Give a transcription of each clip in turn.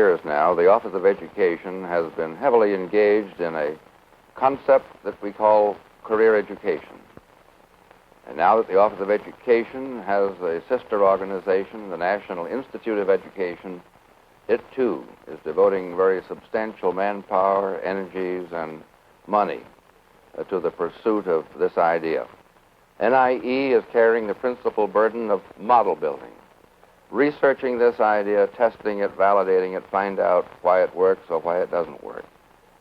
years now, the Office of Education has been heavily engaged in a concept that we call career education. And now that the Office of Education has a sister organization, the National Institute of Education, it too is devoting very substantial manpower, energies, and money to the pursuit of this idea. NIE is carrying the principal burden of model building, researching this idea, testing it, validating it, find out why it works or why it doesn't work,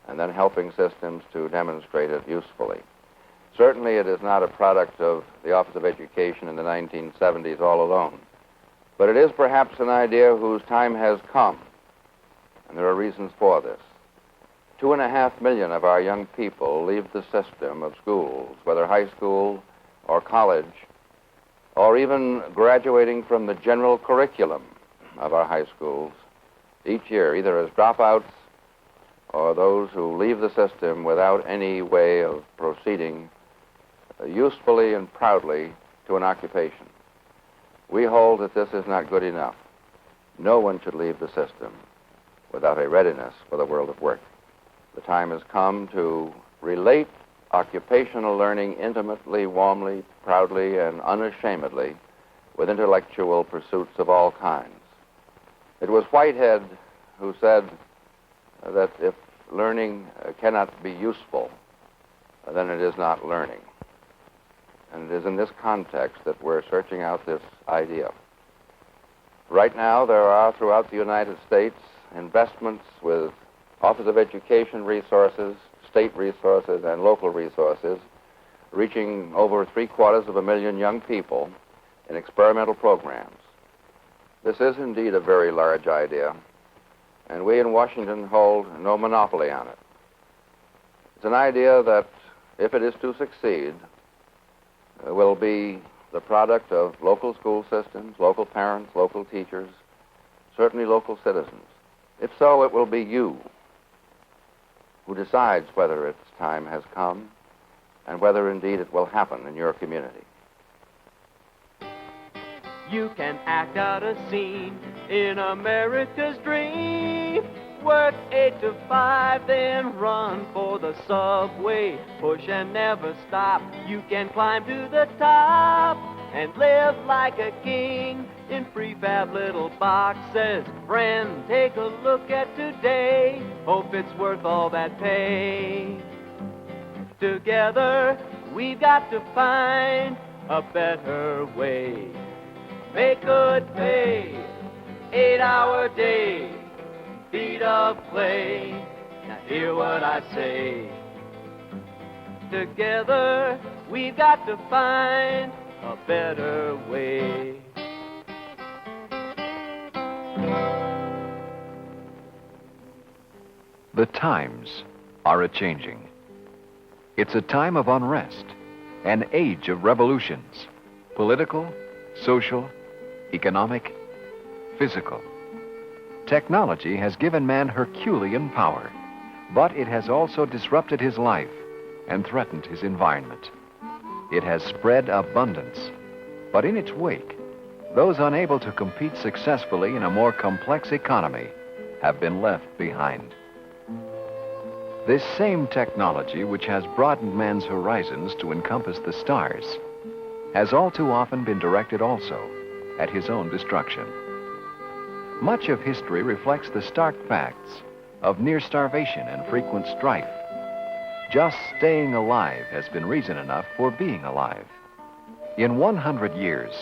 and then helping systems to demonstrate it usefully. Certainly it is not a product of the Office of Education in the 1970s all alone, but it is perhaps an idea whose time has come, and there are reasons for this. 2.5 million of our young people leave the system of schools, whether high school or college, or even graduating from the general curriculum of our high schools each year, either as dropouts or those who leave the system without any way of proceeding usefully and proudly to an occupation. We hold that this is not good enough. No one should leave the system without a readiness for the world of work. The time has come to relate occupational learning intimately, warmly, proudly, and unashamedly with intellectual pursuits of all kinds. It was Whitehead who said that if learning cannot be useful, then it is not learning. And it is in this context that we're searching out this idea. Right now, there are throughout the United States investments with Office of Education resources, state resources, and local resources, reaching over 750,000 young people in experimental programs. This is indeed a very large idea, and we in Washington hold no monopoly on it. It's an idea that, if it is to succeed, will be the product of local school systems, local parents, local teachers, certainly local citizens. If so, it will be you who decides whether its time has come and whether indeed it will happen in your community. You can act out a scene in America's dream. Work 8 to 5, then run for the subway. Push and never stop. You can climb to the top and live like a king in prefab little boxes. Friend, take a look at today. Hope it's worth all that pay. Together, we've got to find a better way. Make good pay, 8-hour day, feet of clay. Now hear what I say. Together, we've got to find a better way. The times are a-changing. It's a time of unrest, an age of revolutions, political, social, economic, physical. Technology has given man Herculean power, but it has also disrupted his life and threatened his environment. It has spread abundance, but in its wake, those unable to compete successfully in a more complex economy have been left behind. This same technology, which has broadened man's horizons to encompass the stars, has all too often been directed also at his own destruction. Much of history reflects the stark facts of near starvation and frequent strife. Just staying alive has been reason enough for being alive. In 100 years,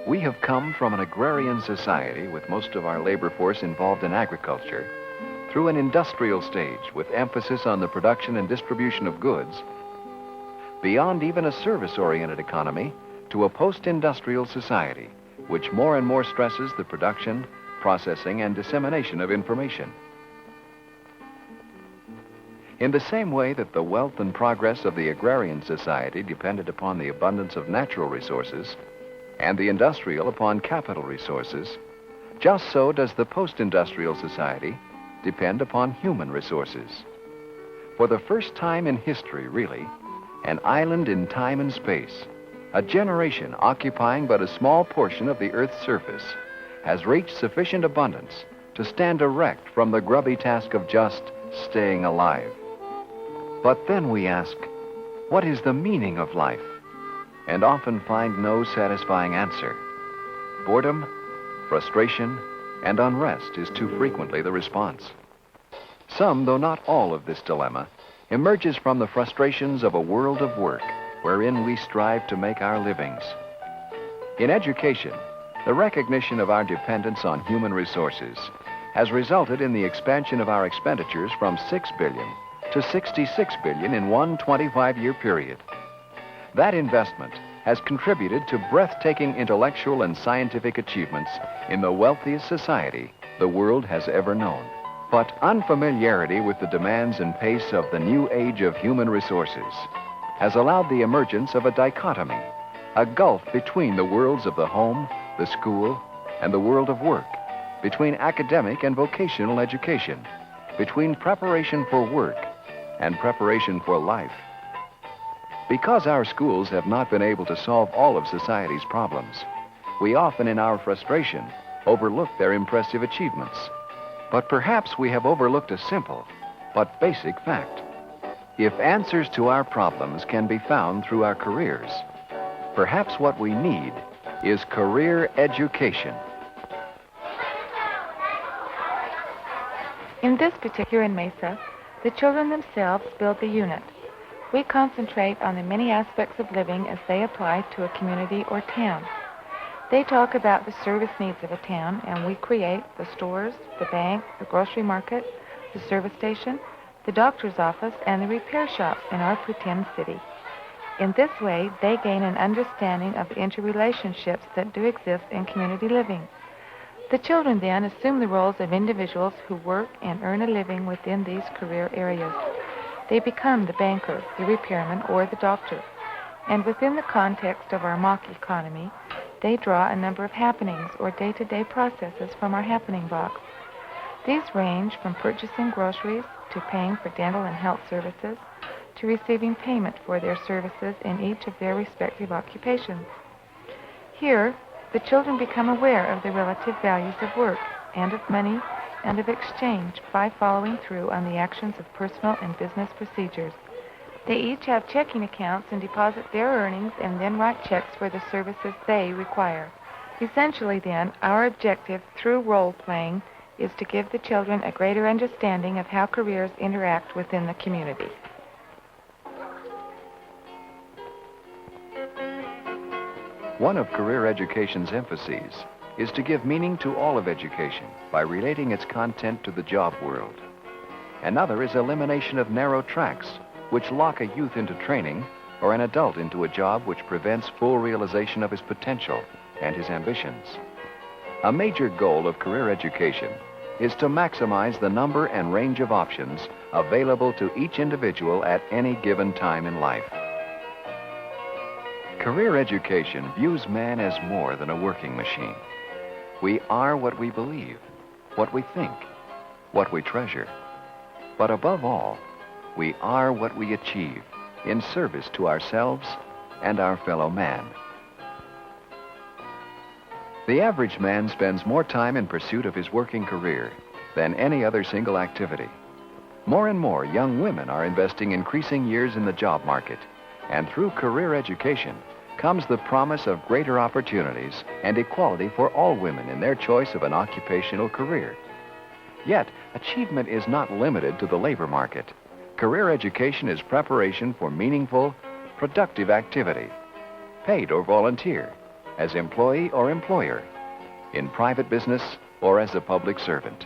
we have come from an agrarian society with most of our labor force involved in agriculture, through an industrial stage with emphasis on the production and distribution of goods, beyond even a service-oriented economy, to a post-industrial society, which more and more stresses the production, processing, and dissemination of information. In the same way that the wealth and progress of the agrarian society depended upon the abundance of natural resources, and the industrial upon capital resources, just so does the post-industrial society depend upon human resources. For the first time in history, really, an island in time and space, a generation occupying but a small portion of the Earth's surface, has reached sufficient abundance to stand erect from the grubby task of just staying alive. But then we ask, what is the meaning of life? And often find no satisfying answer. Boredom, frustration, and unrest is too frequently the response. Some, though not all of this dilemma, emerges from the frustrations of a world of work wherein we strive to make our livings. In education, the recognition of our dependence on human resources has resulted in the expansion of our expenditures from $6 billion to $66 billion in one 25-year period. That investment has contributed to breathtaking intellectual and scientific achievements in the wealthiest society the world has ever known. But unfamiliarity with the demands and pace of the new age of human resources has allowed the emergence of a dichotomy, a gulf between the worlds of the home, the school, and the world of work, between academic and vocational education, between preparation for work and preparation for life. Because our schools have not been able to solve all of society's problems, we often, in our frustration, overlook their impressive achievements. But perhaps we have overlooked a simple but basic fact. If answers to our problems can be found through our careers, perhaps what we need is career education. In this particular in Mesa, the children themselves build the unit. We concentrate on the many aspects of living as they apply to a community or town. They talk about the service needs of a town, and we create the stores, the bank, the grocery market, the service station, the doctor's office, and the repair shop in our pretend city. In this way, they gain an understanding of the interrelationships that do exist in community living. The children then assume the roles of individuals who work and earn a living within these career areas. They become the banker, the repairman, or the doctor. And within the context of our mock economy, they draw a number of happenings or day-to-day processes from our happening box. These range from purchasing groceries to paying for dental and health services to receiving payment for their services in each of their respective occupations. Here, the children become aware of the relative values of work and of money and of exchange by following through on the actions of personal and business procedures. They each have checking accounts and deposit their earnings and then write checks for the services they require. Essentially, then, our objective through role-playing is to give the children a greater understanding of how careers interact within the community. One of career education's emphases is to give meaning to all of education by relating its content to the job world. Another is elimination of narrow tracks which lock a youth into training or an adult into a job which prevents full realization of his potential and his ambitions. A major goal of career education is to maximize the number and range of options available to each individual at any given time in life. Career education views man as more than a working machine. We are what we believe, what we think, what we treasure. But above all, we are what we achieve in service to ourselves and our fellow man. The average man spends more time in pursuit of his working career than any other single activity. More and more young women are investing increasing years in the job market, and through career education comes the promise of greater opportunities and equality for all women in their choice of an occupational career. Yet, achievement is not limited to the labor market. Career education is preparation for meaningful, productive activity, paid or volunteer, as employee or employer, in private business or as a public servant.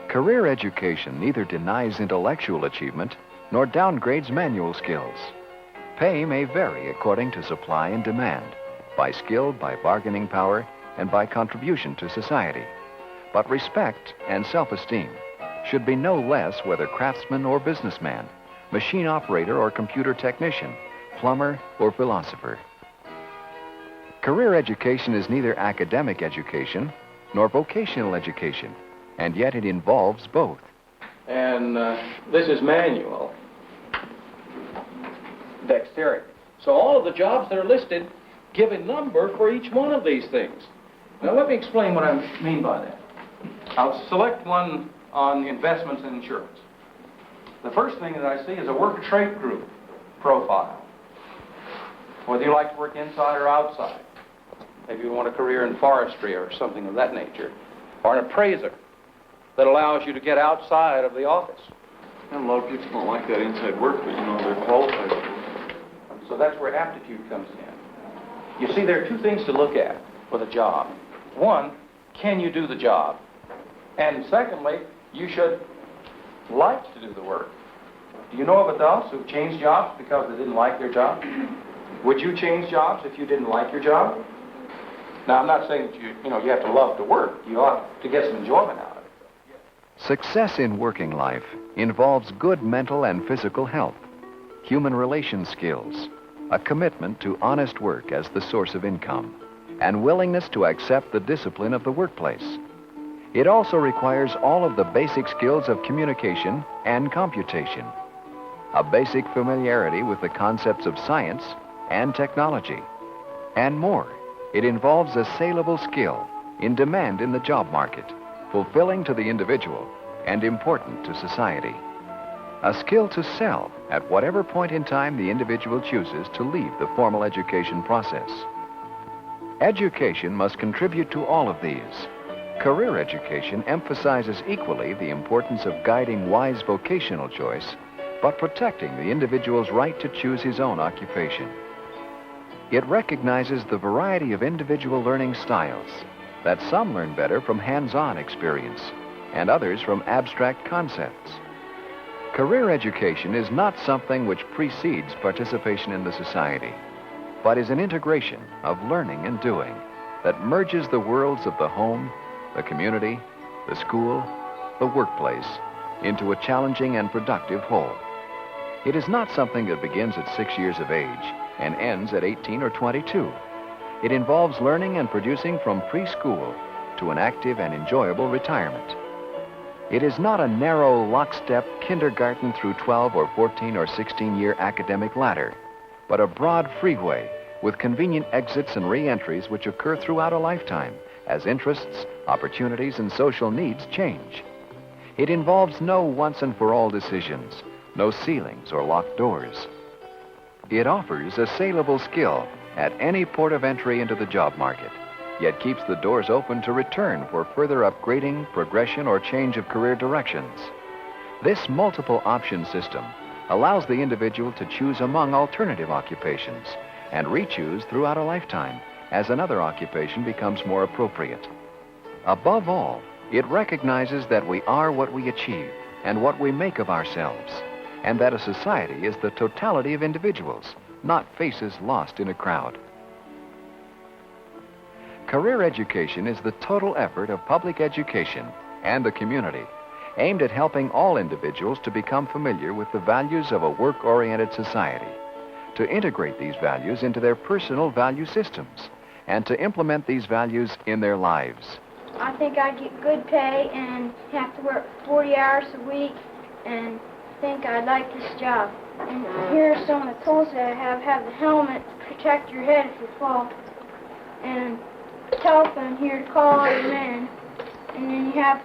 Career education neither denies intellectual achievement nor downgrades manual skills. Pay may vary according to supply and demand, by skill, by bargaining power, and by contribution to society. But respect and self-esteem should be no less whether craftsman or businessman, machine operator or computer technician, plumber or philosopher. Career education is neither academic education nor vocational education, and yet it involves both. And this is manual dexterity. So all of the jobs that are listed give a number for each one of these things. Now, let me explain what I mean by that. I'll select one on investments and insurance. The first thing that I see is a work trait group profile. Whether you like to work inside or outside. Maybe you want a career in forestry or something of that nature. Or an appraiser that allows you to get outside of the office. And a lot of people don't like that inside work, but they're qualified for it. So that's where aptitude comes in. You see, there are two things to look at with a job. One, can you do the job? And secondly, you should like to do the work. Do you know of adults who've changed jobs because they didn't like their job? Would you change jobs if you didn't like your job? Now, I'm not saying that you have to love to work. You ought to get some enjoyment out of it. Success in working life involves good mental and physical health, human relation skills, a commitment to honest work as the source of income, and willingness to accept the discipline of the workplace. It also requires all of the basic skills of communication and computation, a basic familiarity with the concepts of science and technology, and more. It involves a saleable skill in demand in the job market, fulfilling to the individual and important to society. A skill to sell at whatever point in time the individual chooses to leave the formal education process. Education must contribute to all of these. Career education emphasizes equally the importance of guiding wise vocational choice, but protecting the individual's right to choose his own occupation. It recognizes the variety of individual learning styles, that some learn better from hands-on experience and others from abstract concepts. Career education is not something which precedes participation in the society, but is an integration of learning and doing that merges the worlds of the home, the community, the school, the workplace into a challenging and productive whole. It is not something that begins at 6 years of age and ends at 18 or 22. It involves learning and producing from preschool to an active and enjoyable retirement. It is not a narrow, lockstep kindergarten through 12 or 14 or 16-year academic ladder, but a broad freeway with convenient exits and re-entries which occur throughout a lifetime as interests, opportunities, and social needs change. It involves no once-and-for-all decisions, no ceilings or locked doors. It offers a saleable skill at any port of entry into the job market, yet keeps the doors open to return for further upgrading, progression, or change of career directions. This multiple option system allows the individual to choose among alternative occupations and re-choose throughout a lifetime as another occupation becomes more appropriate. Above all, it recognizes that we are what we achieve and what we make of ourselves, and that a society is the totality of individuals, not faces lost in a crowd. Career education is the total effort of public education and the community, aimed at helping all individuals to become familiar with the values of a work-oriented society, to integrate these values into their personal value systems, and to implement these values in their lives. I think I get good pay and have to work 40 hours a week, and think I'd like this job. And here are some of the tools that I have the helmet to protect your head if you fall, and the telephone here to call all your men, and then you have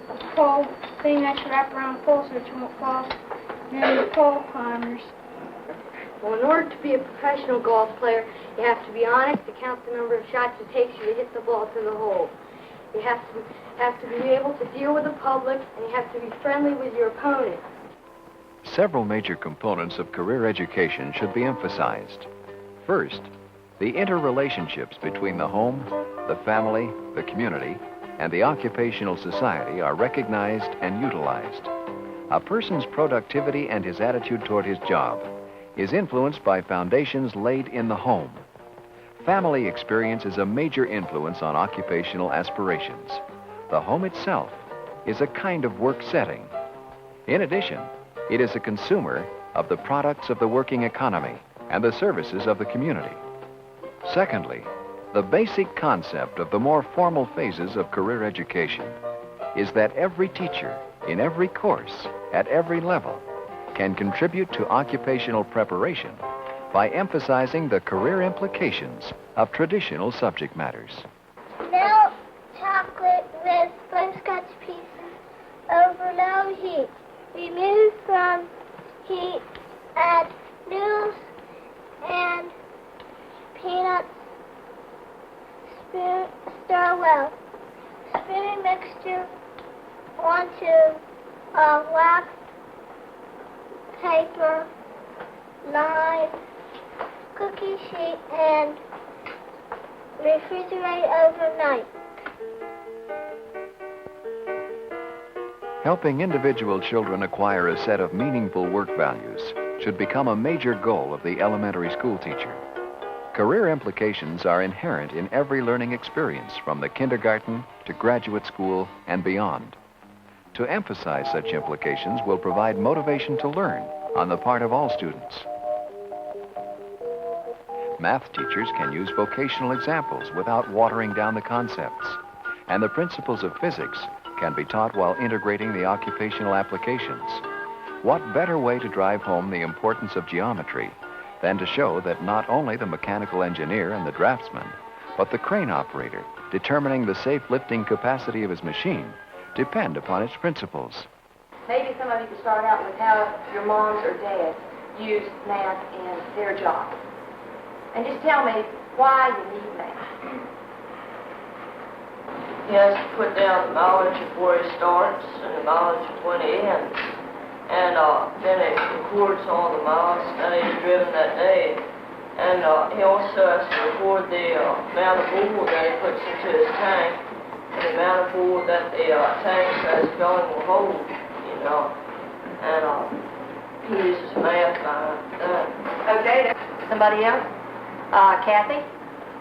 a pole thing that you wrap around the pole so that you won't fall, and then the pole climbers. Well, in order to be a professional golf player, you have to be honest to count the number of shots it takes you to hit the ball to the hole. You have to be able to deal with the public, and you have to be friendly with your opponent. Several major components of career education should be emphasized. First, the interrelationships between the home, the family, the community, and the occupational society are recognized and utilized. A person's productivity and his attitude toward his job is influenced by foundations laid in the home. Family experience is a major influence on occupational aspirations. The home itself is a kind of work setting. In addition, it is a consumer of the products of the working economy and the services of the community. Secondly, the basic concept of the more formal phases of career education is that every teacher in every course at every level can contribute to occupational preparation by emphasizing the career implications of traditional subject matters. Now, Hello. Spinning mixture onto wax, paper, knife, cookie sheet, and refrigerate overnight. Helping individual children acquire a set of meaningful work values should become a major goal of the elementary school teacher. Career implications are inherent in every learning experience from the kindergarten to graduate school and beyond. To emphasize such implications will provide motivation to learn on the part of all students. Math teachers can use vocational examples without watering down the concepts, and the principles of physics can be taught while integrating the occupational applications. What better way to drive home the importance of geometry than to show that not only the mechanical engineer and the draftsman, but the crane operator determining the safe lifting capacity of his machine depend upon its principles. Maybe some of you could start out with how your moms or dads use math in their job. And just tell me why you need math. He has to put down the mileage of where he starts and the mileage of when he ends. And then it records all the miles that he's driven that day. And he also has to record the amount of oil that he puts into his tank and the amount of oil that the tank that is filling will hold, you know. And he uses math by that. Okay, somebody else? Kathy?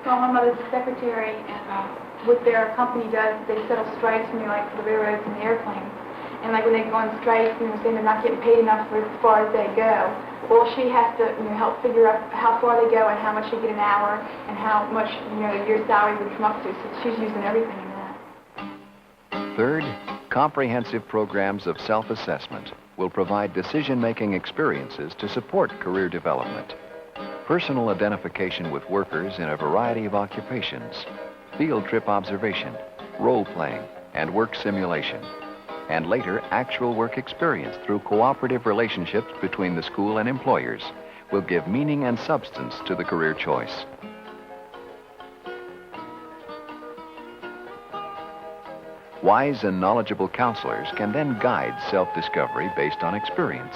Well, my mother's a secretary, and what their company does, they settle strikes, like for the railroads and the airplanes. And like when they go on strike, saying they're not getting paid enough for as far as they go. Well, she has to, help figure out how far they go and how much they get an hour and how much, a year's salary would come up to. So she's using everything in that. Third, comprehensive programs of self-assessment will provide decision-making experiences to support career development. Personal identification with workers in a variety of occupations, field trip observation, role-playing, and work simulation, and later actual work experience through cooperative relationships between the school and employers will give meaning and substance to the career choice. Wise and knowledgeable counselors can then guide self-discovery based on experience.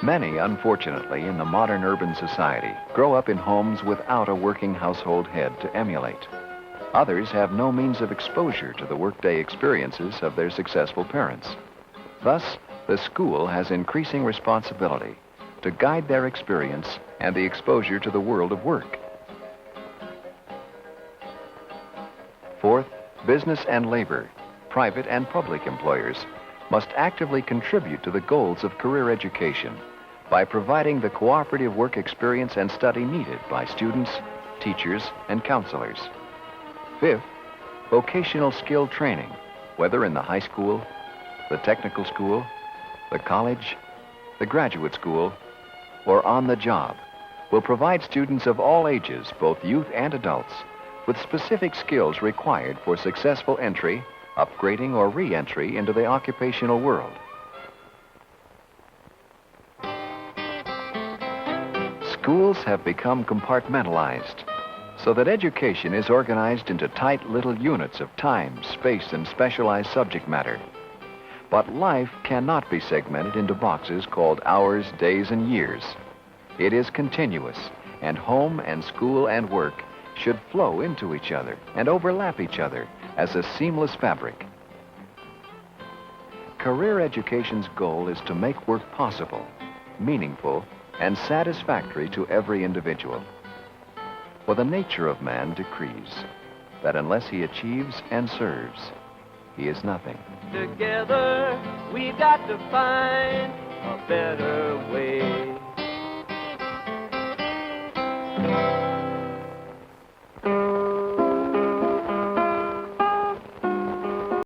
Many, unfortunately, in the modern urban society grow up in homes without a working household head to emulate. Others have no means of exposure to the workday experiences of their successful parents. Thus, the school has increasing responsibility to guide their experience and the exposure to the world of work. Fourth, business and labor, private and public employers, must actively contribute to the goals of career education by providing the cooperative work experience and study needed by students, teachers, and counselors. Fifth, vocational skill training, whether in the high school, the technical school, the college, the graduate school, or on the job, will provide students of all ages, both youth and adults, with specific skills required for successful entry, upgrading, or re-entry into the occupational world. Schools have become compartmentalized, so that education is organized into tight little units of time, space, and specialized subject matter. But life cannot be segmented into boxes called hours, days, and years. It is continuous, and home and school and work should flow into each other and overlap each other as a seamless fabric. Career education's goal is to make work possible, meaningful, and satisfactory to every individual. For the nature of man decrees that unless he achieves and serves, he is nothing. Together, we've got to find a better way.